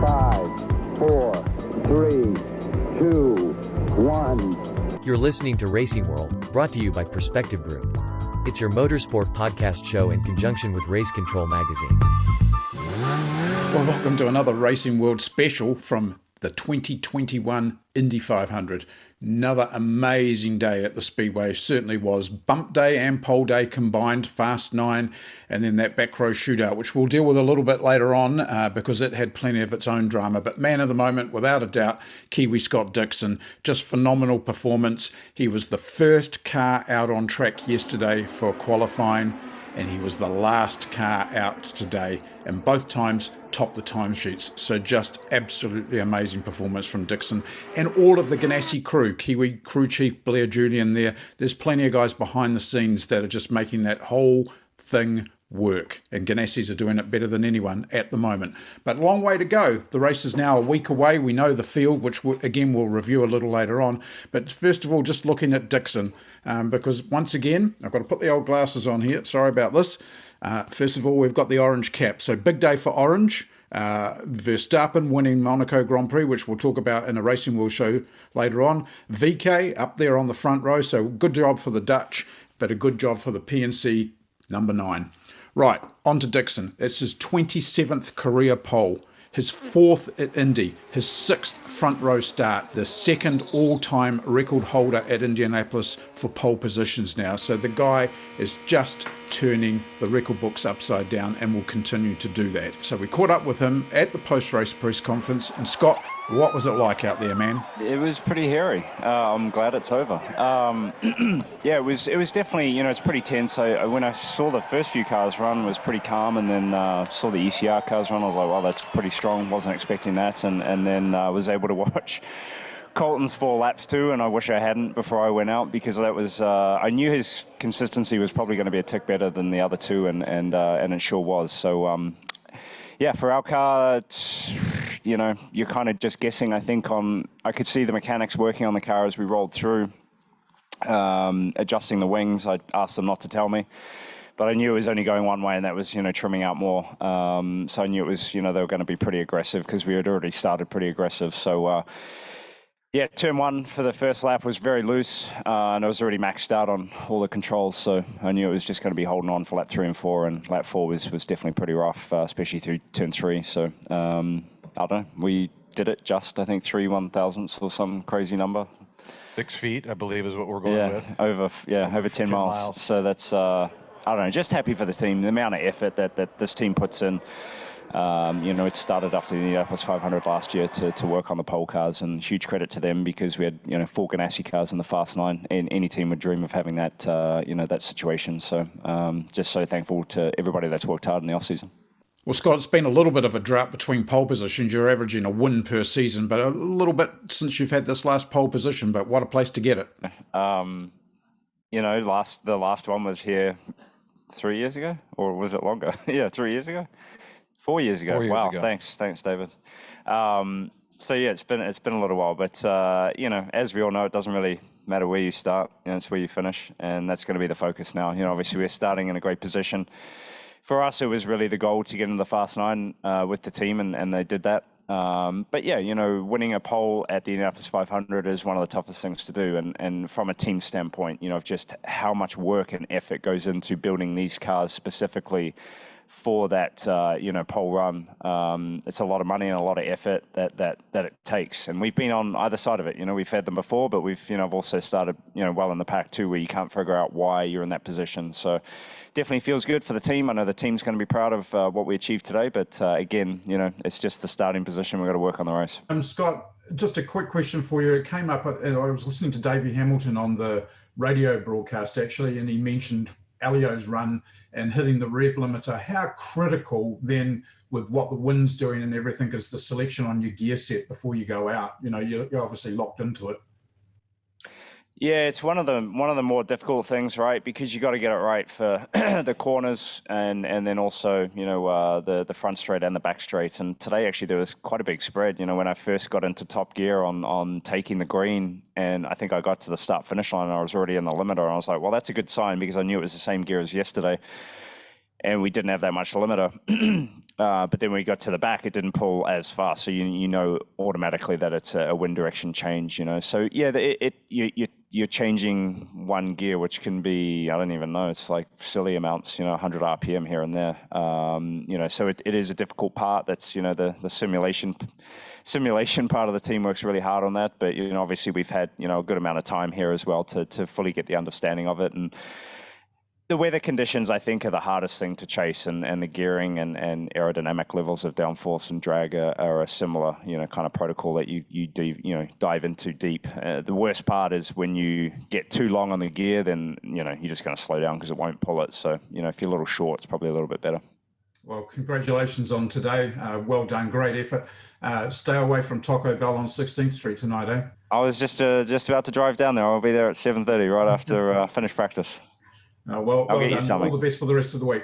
5, 4, 3, 2, 1. You're listening to Racing World, brought to you by Perspective Group. It's your motorsport podcast show in conjunction with Race Control Magazine. Well, welcome to another Racing World special from the 2021 Indy 500. Another amazing day at the Speedway. Certainly was. Bump day and pole day combined, Fast 9, and then that back row shootout, which we'll deal with a little bit later on because it had plenty of its own drama. But man of the moment, without a doubt, Kiwi Scott Dixon. Just phenomenal performance. He was the first car out on track yesterday for qualifying, and he was the last car out today, and both times topped the timesheets. So just absolutely amazing performance from Dixon and all of the Ganassi crew. Kiwi crew chief Blair Julian there. There's plenty of guys behind the scenes that are just making that whole thing work, and Ganassis are doing it better than anyone at the moment. But long way to go. The race is now a week away. We know the field, which again we'll review a little later on. But first of all, just looking at Dixon, because once again, I've got to put the old glasses on here. Sorry about this. First of all, we've got the orange cap. So big day for orange. Verstappen winning Monaco Grand Prix, which we'll talk about in a Racing World show later on. VK up there on the front row. So good job for the Dutch, but a good job for the PNC number 9. Right, on to Dixon. It's his 27th career pole, his 4th at Indy, his 6th front row start, the 2nd all-time record holder at Indianapolis for pole positions now. So the guy is just turning the record books upside down and will continue to do that. So we caught up with him at the post-race press conference. And Scott, what was it like out there, man? It was pretty hairy. I'm glad it's over. Yeah, it was definitely, it's pretty tense. When I saw the first few cars run, it was pretty calm, and then saw the ECR cars run, I was like, wow, that's pretty strong. Wasn't expecting that, and then was able to watch Colton's 4 laps too, and I wish I hadn't before I went out, because that was I knew his consistency was probably going to be a tick better than the other two, and it sure was. So yeah, for our car, you're kind of just guessing. I think I could see the mechanics working on the car as we rolled through, adjusting the wings. I asked them not to tell me, but I knew it was only going one way, and that was, trimming out more. So I knew it was, they were going to be pretty aggressive, because we had already started pretty aggressive. So yeah, turn 1 for the first lap was very loose, and I was already maxed out on all the controls, so I knew it was just going to be holding on for lap 3 and 4, and lap 4 was definitely pretty rough, especially through turn 3. So I don't know, we did it just, I think, 3/1000ths or some crazy number. 6 feet, I believe, is what we're going with. Over 10 miles. So that's, I don't know, just happy for the team, the amount of effort that this team puts in. It started after the Indianapolis 500 last year to work on the pole cars, and huge credit to them, because we had 4 Ganassi cars in the Fast 9, and any team would dream of having that that situation. So just so thankful to everybody that's worked hard in the off season. Well, Scott, it's been a little bit of a drought between pole positions. You're averaging a win per season, but a little bit since you've had this last pole position, but what a place to get it. The last one was here 3 years ago, or was it longer? Yeah, 3 years ago. 4 years ago. 4 years wow, ago. Thanks, David. So yeah, it's been a little while, but as we all know, it doesn't really matter where you start. It's where you finish, and that's going to be the focus now. Obviously we're starting in a great position. For us, it was really the goal to get into the Fast 9 with the team, and they did that. But yeah, winning a pole at the Indianapolis 500 is one of the toughest things to do. And from a team standpoint, of just how much work and effort goes into building these cars specifically for that, pole run. It's a lot of money and a lot of effort that it takes. And we've been on either side of it. We've had them before, but we've, I've also started, well in the pack too, where you can't figure out why you're in that position. So definitely feels good for the team. I know the team's going to be proud of what we achieved today, but again, it's just the starting position. We've got to work on the race. Scott, just a quick question for you. It came up, and I was listening to Davey Hamilton on the radio broadcast actually, and he mentioned Elio's run and hitting the rev limiter. How critical then, with what the wind's doing and everything, is the selection on your gear set before you go out? You're obviously locked into it. Yeah, it's one of the more difficult things, right? Because you got to get it right for the corners and then also the front straight and the back straight. And today actually there was quite a big spread. When I first got into top gear on taking the green, and I think I got to the start finish line and I was already in the limiter, and I was like, well, that's a good sign, because I knew it was the same gear as yesterday. and we didn't have that much limiter. But then when we got to the back, it didn't pull as fast, so you know automatically that it's a wind direction change. So yeah, you're changing one gear, which can be, I don't even know, it's like silly amounts, 100 RPM here and there. So it is a difficult part. That's the simulation part of the team works really hard on that. But obviously we've had a good amount of time here as well to fully get the understanding of it. And the weather conditions, I think, are the hardest thing to chase, and the gearing and aerodynamic levels of downforce and drag are a similar, kind of protocol that you dive into deep. The worst part is when you get too long on the gear, then, you're just going to slow down because it won't pull it. So, if you're a little short, it's probably a little bit better. Well, congratulations on today. Well done. Great effort. Stay away from Taco Bell on 16th Street tonight, eh? I was just about to drive down there. I'll be there at 7:30 right after finish practice. Well done. All the best for the rest of the week.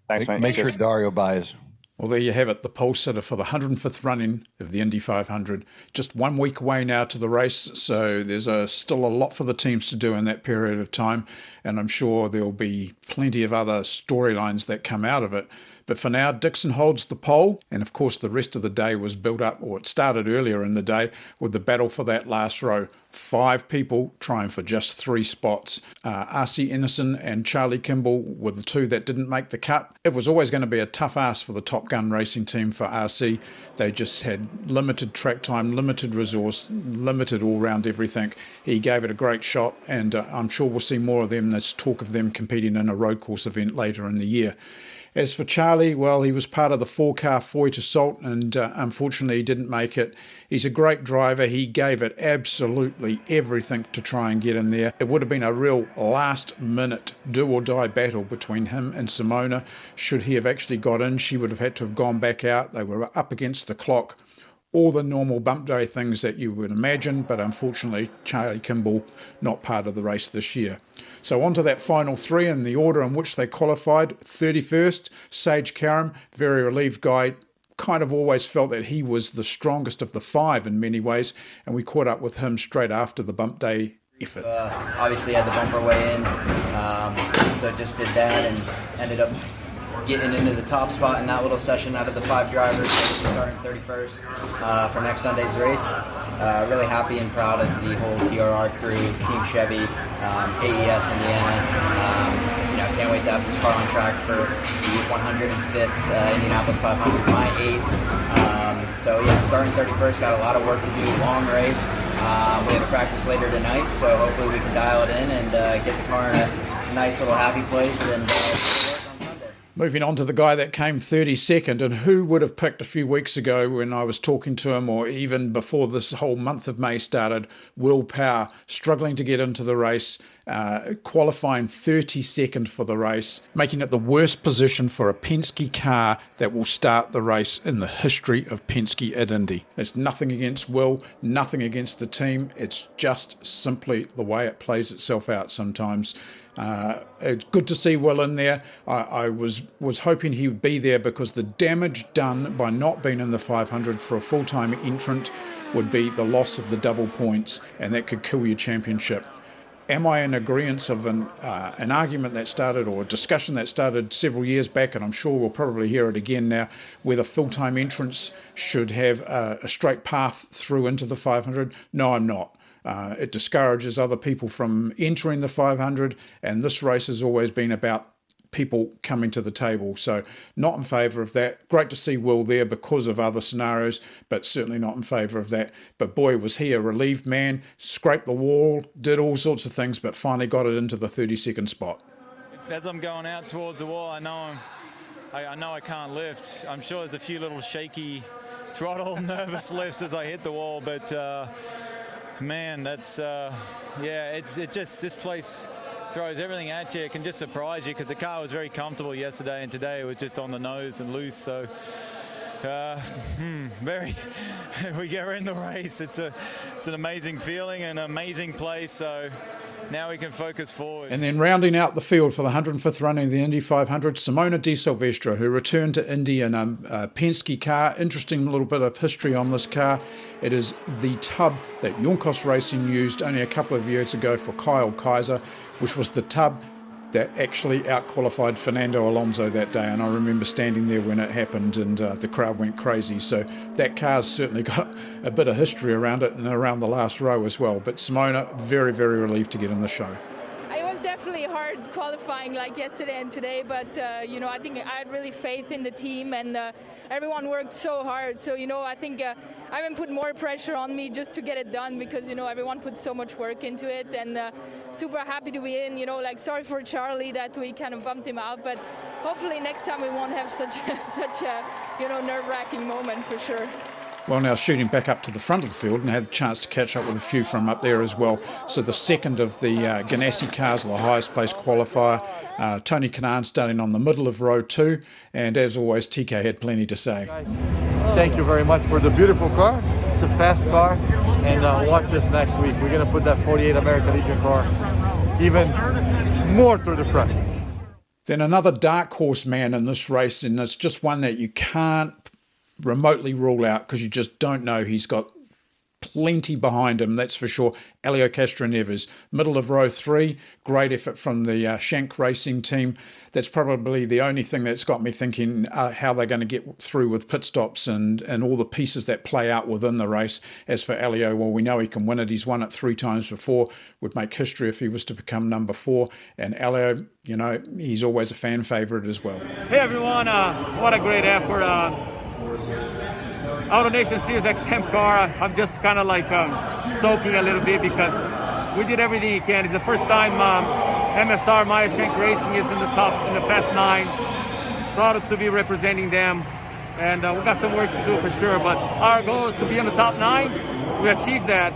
Thanks, mate. Make sure Dario buys. Well, there you have it, the pole sitter for the 105th run-in of the Indy 500. Just 1 week away now to the race, so there's still a lot for the teams to do in that period of time, and I'm sure there'll be plenty of other storylines that come out of it. But for now, Dixon holds the pole, and of course the rest of the day was built up, or it started earlier in the day, with the battle for that last row. 5 people trying for just 3 spots. R.C. Innocent and Charlie Kimball were the 2 that didn't make the cut. It was always going to be a tough ask for the Top Gun racing team for R.C. They just had limited track time, limited resource, limited all-round everything. He gave it a great shot, and I'm sure we'll see more of them. There's talk of them competing in a road course event later in the year. As for Charlie, well, he was part of the 4-car Foyt assault, and unfortunately he didn't make it. He's a great driver. He gave it absolutely everything to try and get in there. It would have been a real last-minute do-or-die battle between him and Simona. Should he have actually got in, she would have had to have gone back out. They were up against the clock. All the normal bump day things that you would imagine, but unfortunately Charlie Kimball not part of the race this year. So on to that final 3 in the order in which they qualified. 31st, Sage Karam, very relieved guy. Kind of always felt that he was the strongest of the 5 in many ways, and we caught up with him straight after the bump day effort. Obviously had the bumper way in, so just did that and ended up getting into the top spot in that little session out of the 5 drivers, starting 31st for next Sunday's race. Really happy and proud of the whole DRR crew, Team Chevy, AES Indiana. Can't wait to have this car on track for the 105th Indianapolis 500, my 8th. So yeah, starting 31st, got a lot of work to do, long race. We have a practice later tonight, so hopefully we can dial it in and get the car in a nice little happy place and Moving on to the guy that came 32nd, and who would have picked a few weeks ago when I was talking to him, or even before this whole month of May started, Will Power, struggling to get into the race, qualifying 32nd for the race, making it the worst position for a Penske car that will start the race in the history of Penske at Indy. It's nothing against Will, nothing against the team. It's just simply the way it plays itself out sometimes. It's good to see Will in there. I was hoping he would be there because the damage done by not being in the 500 for a full-time entrant would be the loss of the double points, and that could kill your championship. Am I in agreement of an argument that started, or a discussion that started several years back, and I'm sure we'll probably hear it again now, whether full-time entrants should have a straight path through into the 500? No, I'm not. It discourages other people from entering the 500, and this race has always been about people coming to the table. So not in favour of that. Great to see Will there because of other scenarios, but certainly not in favour of that. But boy, was he a relieved man, scraped the wall, did all sorts of things, but finally got it into the 32nd spot. As I'm going out towards the wall, I know I can't lift. I'm sure there's a few little shaky throttle, nervous lifts as I hit the wall, but man, that's this place throws everything at you. It can just surprise you because the car was very comfortable yesterday, and today it was just on the nose and loose. So we get in the race. It's an amazing feeling and an amazing place. So now we can focus forward. And then rounding out the field for the 105th running of the Indy 500, Simona DeSilvestro, who returned to Indy in a Penske car. Interesting little bit of history on this car. It is the tub that Junkos Racing used only a couple of years ago for Kyle Kaiser, which was the tub that actually out-qualified Fernando Alonso that day, and I remember standing there when it happened, and the crowd went crazy. So that car's certainly got a bit of history around it and around the last row as well. But Simona, very, very relieved to get in the show. It was definitely hard qualifying like yesterday and today, but I think I had really faith in the team, and everyone worked so hard. So I think I haven't put more pressure on me just to get it done, because everyone put so much work into it, and super happy to be in. Sorry for Charlie that we kind of bumped him out, but hopefully next time we won't have such a nerve-wracking moment for sure. Well, now shooting back up to the front of the field, and had a chance to catch up with a few from up there as well. So the second of the Ganassi cars, the highest placed qualifier, Tony Kanaan starting on the middle of row 2, and as always TK had plenty to say. Thank you very much for the beautiful car. It's a fast car, and watch us next week. We're going to put that 48 American Legion car even more to the front. Then another dark horse man in this race, and it's just one that you can't remotely rule out because you just don't know. He's got plenty behind him, that's for sure. Elio Castroneves, middle of row 3, great effort from the Shank Racing team. That's probably the only thing that's got me thinking how they're going to get through with pit stops and all the pieces that play out within the race. As for Elio, well, we know he can win it. He's won it 3 times before, would make history if he was to become number 4. And Elio, he's always a fan favourite as well. Hey everyone, what a great effort. Auto Nation Series XM car, I'm just kind of like soaking a little bit because we did everything you can. It's the first time MSR Maya Shank Racing is in the Fast 9. Proud to be representing them, and we got some work to do for sure, but our goal is to be in the top 9. We achieved that,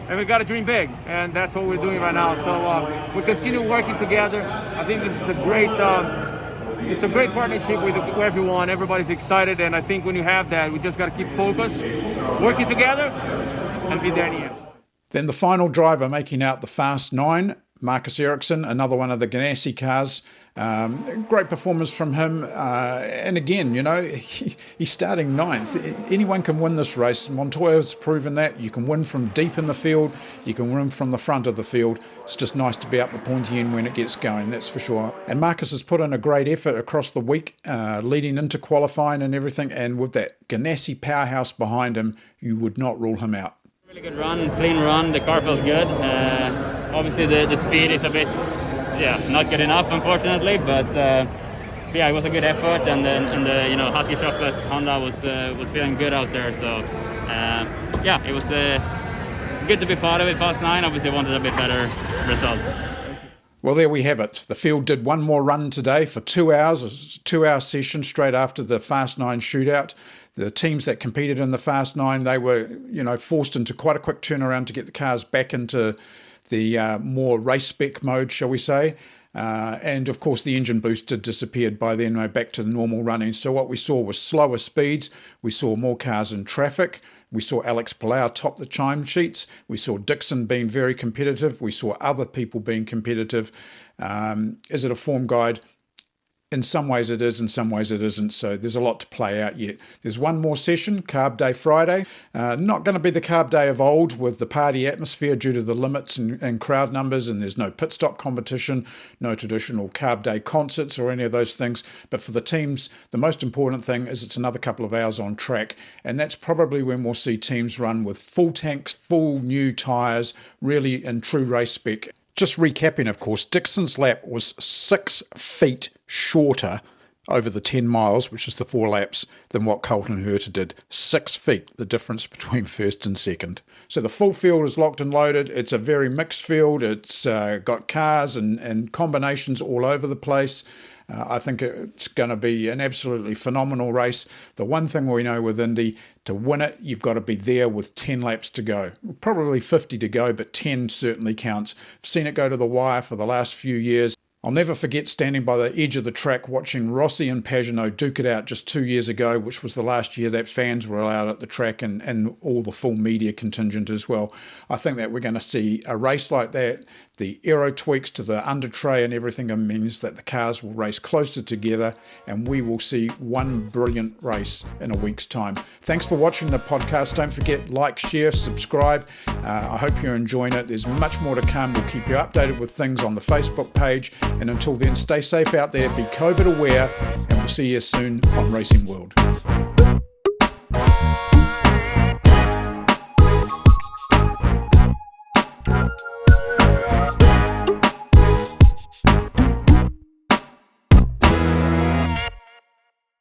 and we got to dream big, and that's what we're doing right now. So we continue working together. I think this is a great it's a great partnership with everyone. Everybody's excited, and I think when you have that, we just got to keep focused, working together, and be there in the end. Then the final driver making out the Fast 9, Marcus Ericsson, another one of the Ganassi cars. Great performance from him. And again, he's starting 9th. Anyone can win this race. Montoya's proven that. You can win from deep in the field. You can win from the front of the field. It's just nice to be up the pointy end when it gets going, that's for sure. And Marcus has put in a great effort across the week, leading into qualifying and everything. And with that Ganassi powerhouse behind him, you would not rule him out. Really good run, clean run. The car felt good. Obviously, the speed is a bit, not good enough, unfortunately. But it was a good effort, and the Husky Chocolate Honda was feeling good out there. So it was good to be part of it. Fast 9. Obviously, wanted a bit better result. Well, there we have it. The field did one more run today for 2 hours. It was a 2-hour session straight after the Fast 9 shootout. The teams that competed in the Fast 9, they were, forced into quite a quick turnaround to get the cars back into the more race spec mode, shall we say. And of course, the engine boost had disappeared by then, back to the normal running. So what we saw was slower speeds. We saw more cars in traffic. We saw Alex Palau top the time sheets. We saw Dixon being very competitive. We saw other people being competitive. Is it a form guide? In some ways it is, in some ways it isn't. So there's a lot to play out yet. There's one more session, Carb Day Friday. Not going to be the Carb Day of old with the party atmosphere due to the limits and crowd numbers, and there's no pit stop competition, no traditional Carb Day concerts or any of those things. But for the teams, the most important thing is it's another couple of hours on track, and that's probably when we'll see teams run with full tanks, full new tyres, really in true race spec. Just recapping, of course, Dixon's lap was 6 feet shorter over the 10 miles, which is the 4 laps, than what Colton Herta did. 6 feet, the difference between first and second. So the full field is locked and loaded. It's a very mixed field. It's got cars and combinations all over the place. I think it's going to be an absolutely phenomenal race. The one thing we know with Indy, to win it, you've got to be there with 10 laps to go. Probably 50 to go, but 10 certainly counts. I've seen it go to the wire for the last few years. I'll never forget standing by the edge of the track watching Rossi and Pagenaud duke it out just 2 years ago, which was the last year that fans were allowed at the track and all the full media contingent as well. I think that we're going to see a race like that The aero tweaks to the under tray and everything means that the cars will race closer together, and we will see one brilliant race in a week's time. Thanks for watching the podcast. Don't forget, like, share, subscribe. I hope you're enjoying it. There's much more to come. We'll keep you updated with things on the Facebook page. And until then, stay safe out there, be COVID aware, and we'll see you soon on Racing World.